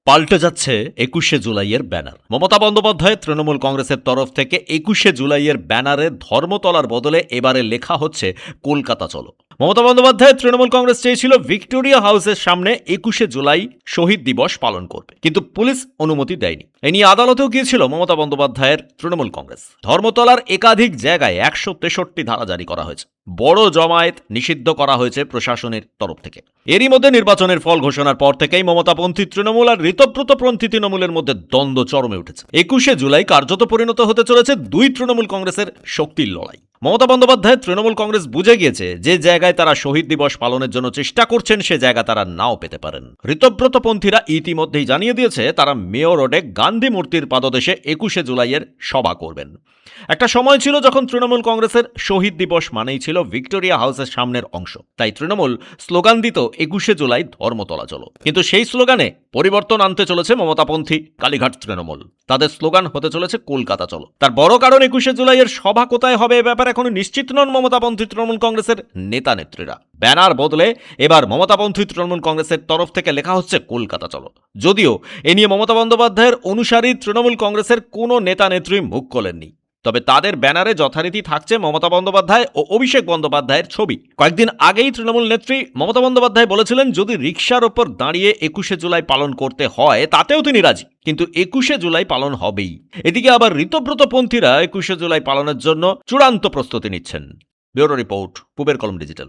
পাল্টে যাচ্ছে ২১শে জুলাইয়ের ব্যানার। মমতা বন্দ্যোপাধ্যায় তৃণমূল কংগ্রেসের তরফ থেকে ২১শে জুলাইয়ের ব্যানারে ধর্মতলার বদলে এবারে লেখা হচ্ছে কলকাতা চলো। মমতা বন্দ্যোপাধ্যায় তৃণমূল কংগ্রেস চেয়েছিল ভিক্টোরিয়া হাউসের সামনে ২১শে জুলাই শহীদ দিবস পালন করবে, কিন্তু পুলিশ অনুমতি দেয়নি। এ নিয়ে আদালতেও গিয়েছিল মমতা বন্দ্যোপাধ্যায়ের তৃণমূল কংগ্রেস। ধর্মতলার একাধিক জায়গায় ১৬৩ ধারা জারি করা হয়েছে। বড় জমায়েত নিষিদ্ধ করা হয়েছে প্রশাসনের তরফ থেকে। এরই মধ্যে নির্বাচনের ফল ঘোষণার পর থেকেই মমতাপন্থী তৃণমূল আর ঋতব্রতপন্থী তৃণমূলের মধ্যে দ্বন্দ্ব চরমে উঠেছে। ২১শে জুলাই কার্যত পরিণত হতে চলেছে দুই তৃণমূল কংগ্রেসের শক্তির লড়াই। মমতা বন্দ্যোপাধ্যায় তৃণমূল কংগ্রেস বুঝে গিয়েছে যে জায়গায় তারা শহীদ দিবস পালনের জন্য চেষ্টা করছেন সে জায়গা তারা নাও পেতে পারেন। ঋতব্রতপন্থীরা ইতিমধ্যেই জানিয়ে দিয়েছে তারা মেয়র রোডে গান্ধী মূর্তির পাদদেশে ২১শে জুলাইয়ের সভা করবেন। একটা সময় ছিল যখন তৃণমূল কংগ্রেসের শহীদ দিবস মানেই ছিল ভিক্টোরিয়া হাউসের সামনের অংশ, তাই তৃণমূল স্লোগান দিত ২১শে জুলাই ধর্মতলা চলো। কিন্তু সেই স্লোগানে পরিবর্তন আনতে চলেছে মমতাপন্থী কালীঘাট তৃণমূল। তাদের স্লোগান হতে চলেছে কলকাতা চলো। তার বড় কারণ ২১শে জুলাইয়ের সভা কোথায় হবে এ ব্যাপারে এখনো নিশ্চিত নন মমতাপন্থী তৃণমূল কংগ্রেসের নেতা নেত্রীরা। ব্যানার বদলে এবার মমতাপন্থী তৃণমূল কংগ্রেসের তরফ থেকে লেখা হচ্ছে কলকাতা চলো। যদিও এ নিয়ে মমতা বন্দ্যোপাধ্যায়ের অনুসারী তৃণমূল কংগ্রেসের কোনো নেতা নেত্রী মুখ খোলেননি, তবে তাদের ব্যানারে যথারীতি থাকছে মমতা বন্দ্যোপাধ্যায় ও অভিষেক বন্দ্যোপাধ্যায়ের ছবি। কয়েকদিন আগেই তৃণমূল নেত্রী মমতা বন্দ্যোপাধ্যায় বলেছিলেন যদি রিকশার ওপর দাঁড়িয়ে ২১শে জুলাই পালন করতে হয় তাতেও তিনি রাজি, কিন্তু ২১শে জুলাই পালন হবেই। এদিকে আবার ঋতব্রতপন্থীরা ২১শে জুলাই পালনের জন্য চূড়ান্ত প্রস্তুতি নিচ্ছেন। ব্যুরো রিপোর্ট, পূবের কলম ডিজিটাল।